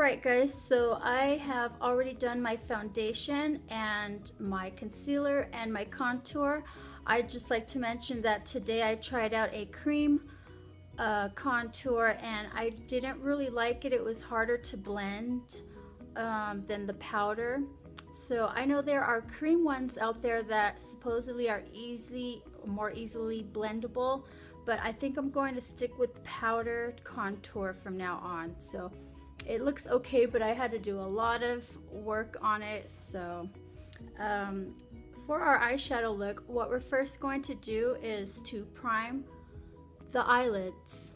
Alright guys, so I have already done my foundation and my concealer and my contour. I'd just like to mention that today I tried out a cream contour and I didn't really like it. It was harder to blend than the powder. So I know there are cream ones out there that supposedly are more easily blendable, but I think I'm going to stick with powdered contour from now on. So it looks okay, but I had to do a lot of work on it. So for our eyeshadow look, what we're first going to do is to prime the eyelids.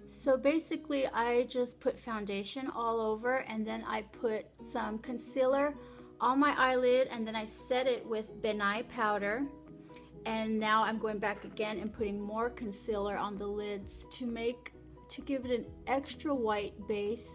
So basically I just put foundation all over, and then I put some concealer on my eyelid, and then I set it with benign powder. And now I'm going back again and putting more concealer on the lids to give it an extra white base,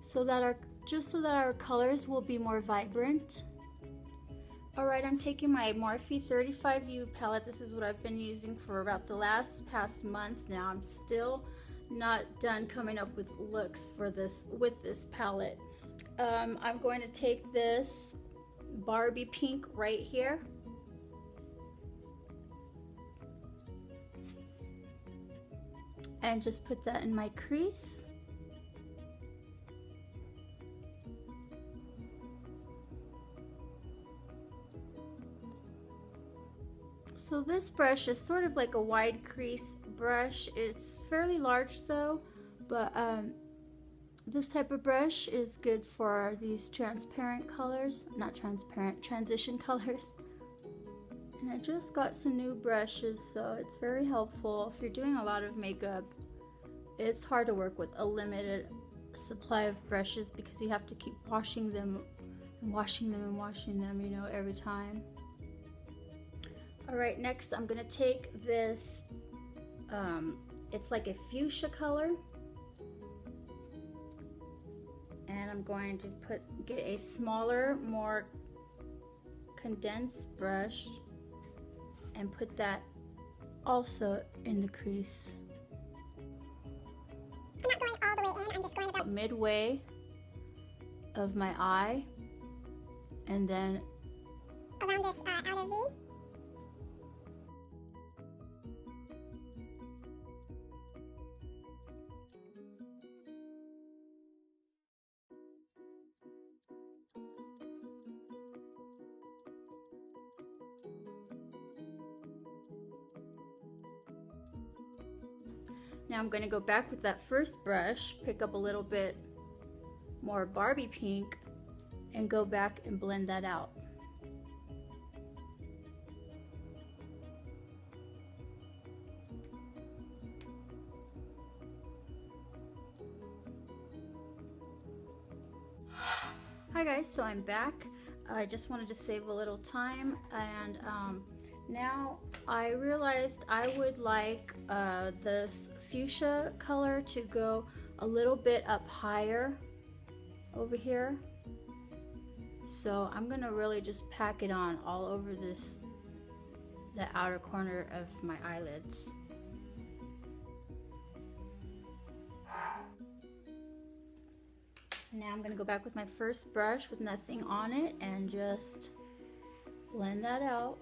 so that our colors will be more vibrant. Alright, I'm taking my Morphe 35U palette. This is what I've been using for about the past month now. I'm still not done coming up with looks for with this palette. I'm going to take this Barbie pink right here, and just put that in my crease. So this brush is sort of like a wide crease brush. It's fairly large though, but this type of brush is good for these transparent colors, not transparent, transition colors. And I just got some new brushes, so it's very helpful. If you're doing a lot of makeup, it's hard to work with a limited supply of brushes because you have to keep washing them and washing them and washing them, you know, every time. Alright, next I'm going to take this, it's like a fuchsia color, and I'm going to get a smaller, more condensed brush and put that also in the crease. I'm not going all the way in, I'm just going about midway of my eye, and then around this outer V. now I'm going to go back with that first brush, pick up a little bit more Barbie pink, and go back and blend that out. Hi guys, so I'm back. I just wanted to save a little time, and now I realized I would like this fuchsia color to go a little bit up higher over here. So I'm gonna really just pack it on all over the outer corner of my eyelids. Now I'm gonna go back with my first brush with nothing on it and just blend that out.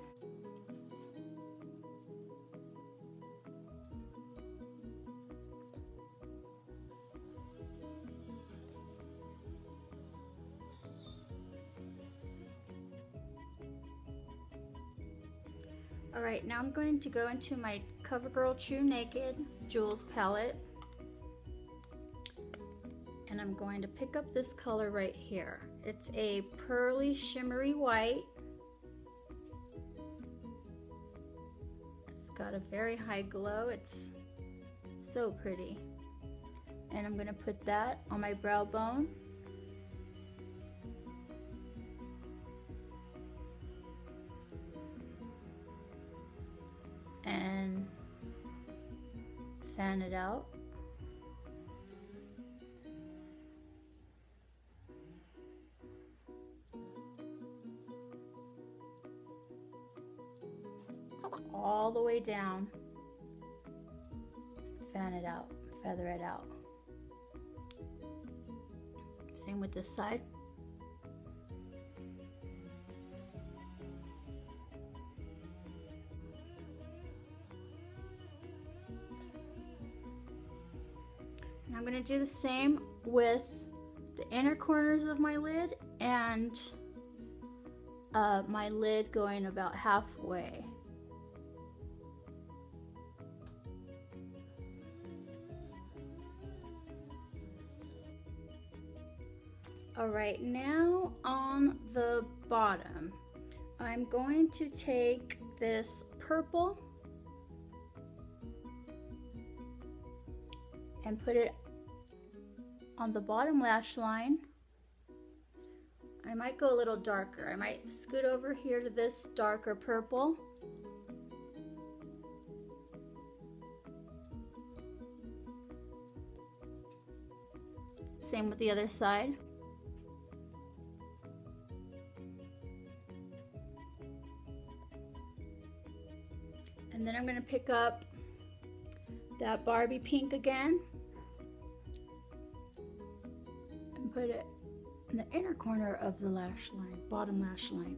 Alright, now I'm going to go into my CoverGirl True Naked Jewels palette, and I'm going to pick up this color right here. It's a pearly shimmery white. It's got a very high glow. It's so pretty. And I'm going to put that on my brow bone. And fan it out. All the way down. Fan it out. feather it out. Same with this side. And I'm going to do the same with the inner corners of my lid and my lid going about halfway. Alright, now on the bottom, I'm going to take this purple and put it on the bottom lash line. I might go a little darker. I might scoot over here to this darker purple. Same with the other side. And then I'm going to pick up that Barbie pink again and put it in the inner corner of the lash line, bottom lash line.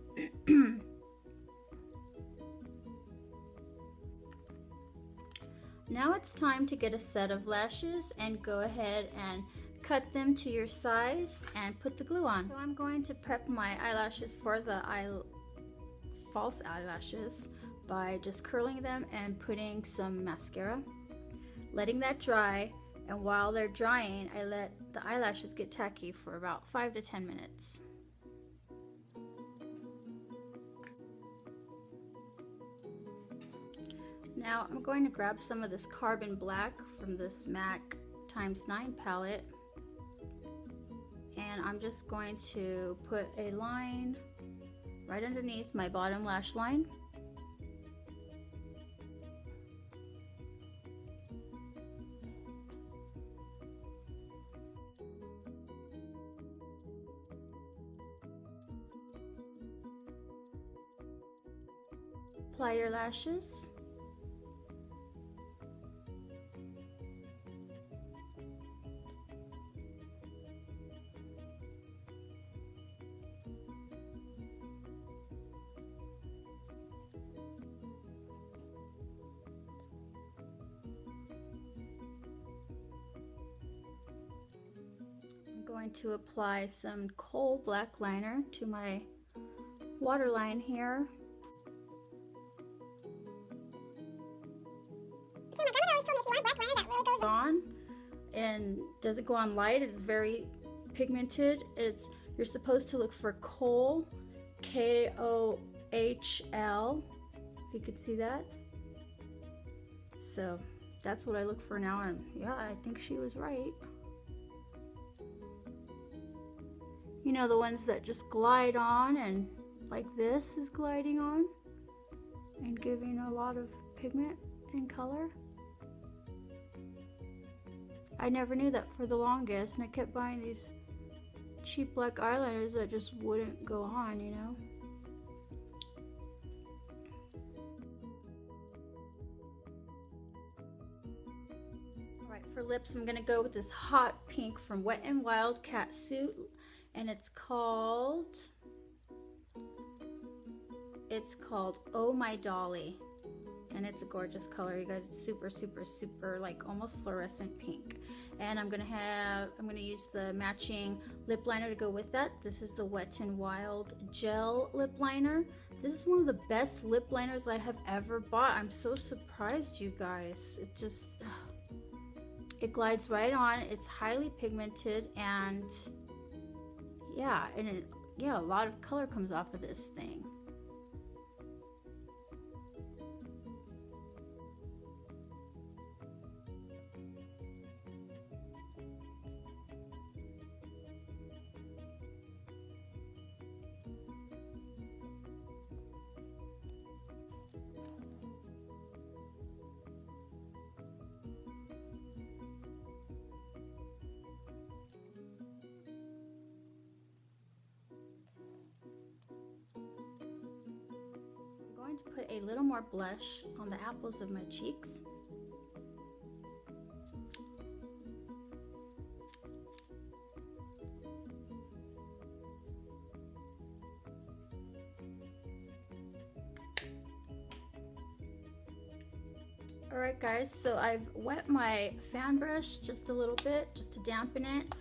Now it's time to get a set of lashes and go ahead and cut them to your size and put the glue on. So I'm going to prep my eyelashes for the false eyelashes by just curling them and putting some mascara, letting that dry, and while they're drying I let the eyelashes get tacky for about 5 to 10 minutes. Now I'm going to grab some of this carbon black from this MAC x9 palette, and I'm just going to put a line right underneath my bottom lash line. Apply your lashes. I'm going to apply some coal black liner to my waterline here. On and doesn't go on light. It's very pigmented. You're supposed to look for kohl, K-O-H-L, if you could see that. So that's what I look for now, and yeah, I think she was right. You know, the ones that just glide on, and like this is gliding on and giving a lot of pigment and color. I never knew that for the longest, and I kept buying these cheap black eyeliners that just wouldn't go on, you know? Alright, for lips I'm gonna go with this hot pink from Wet n Wild Catsuit, and it's called Oh My Dolly. And it's a gorgeous color, you guys. It's super, super, super, like almost fluorescent pink. And I'm gonna use the matching lip liner to go with that. This is the Wet n Wild gel lip liner. This is one of the best lip liners I have ever bought. I'm so surprised, you guys. It just, it glides right on. It's highly pigmented, and yeah, a lot of color comes off of this thing. To put a little more blush on the apples of my cheeks. Alright guys, so I've wet my fan brush just a little bit, just to dampen it.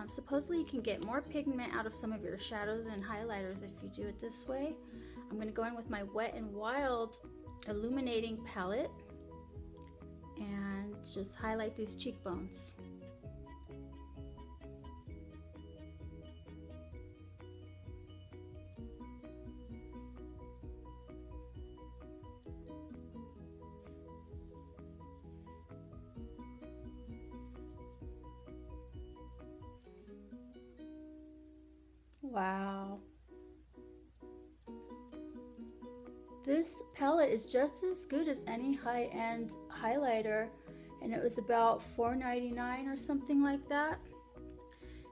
Supposedly you can get more pigment out of some of your shadows and highlighters if you do it this way. I'm going to go in with my Wet n Wild illuminating palette and just highlight these cheekbones. Wow. This palette is just as good as any high-end highlighter, and it was about $4.99 or something like that.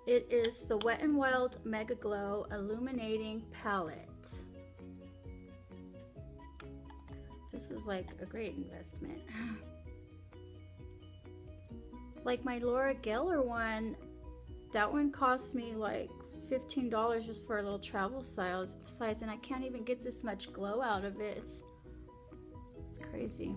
It is the Wet n Wild Mega Glow Illuminating Palette. This is like a great investment. Like my Laura Geller one, that one cost me like $15 just for a little travel size, and I can't even get this much glow out of it. It's crazy.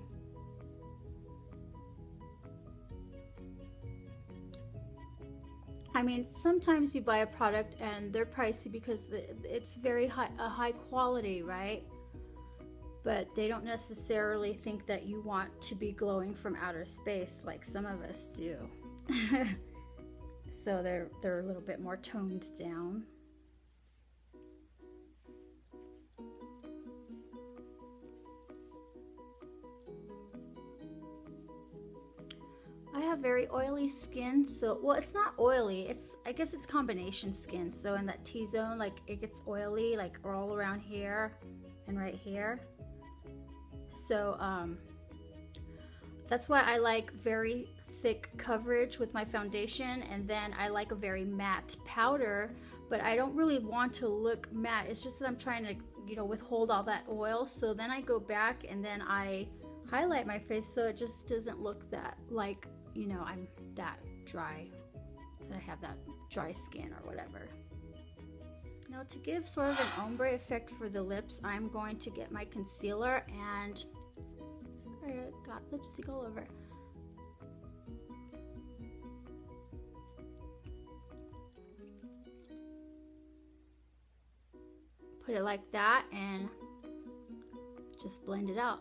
I mean, sometimes you buy a product and they're pricey because it's very high quality, right? But they don't necessarily think that you want to be glowing from outer space like some of us do. So they're a little bit more toned down. I have very oily skin, so well, it's not oily. I guess it's combination skin. So in that T-zone, like it gets oily, like all around here and right here. So that's why I like very thick coverage with my foundation, and then I like a very matte powder, but I don't really want to look matte. It's just that I'm trying to, you know, withhold all that oil. So then I go back and then I highlight my face so it just doesn't look that like, you know, I'm that dry, that I have that dry skin or whatever. Now to give sort of an ombre effect for the lips, I'm going to get my concealer, and I got lipstick all over. Put it like that and just blend it out.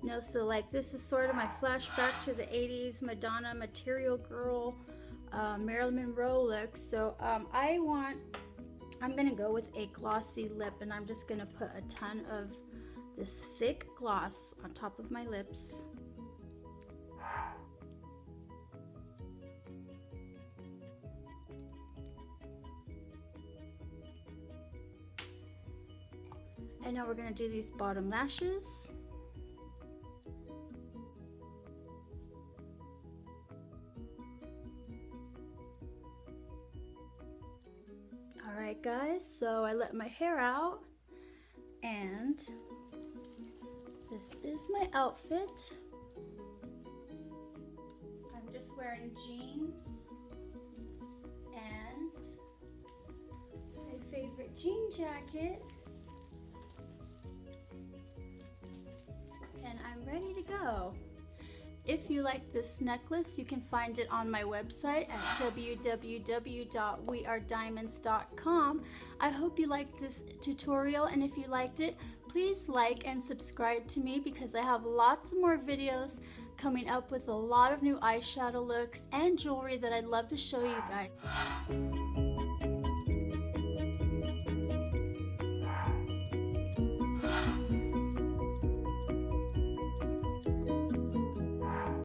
You know, so like this is sort of my flashback to the 80s Madonna Material Girl, Marilyn Monroe look. So I'm gonna go with a glossy lip, and I'm just gonna put a ton of this thick gloss on top of my lips. And now we're gonna do these bottom lashes. Alright guys, so I let my hair out, and this is my outfit. I'm just wearing jeans and my favorite jean jacket, and I'm ready to go. If you like this necklace, you can find it on my website at www.wearediamonds.com. I hope you liked this tutorial, and if you liked it, please like and subscribe to me, because I have lots more videos coming up with a lot of new eyeshadow looks and jewelry that I'd love to show you guys.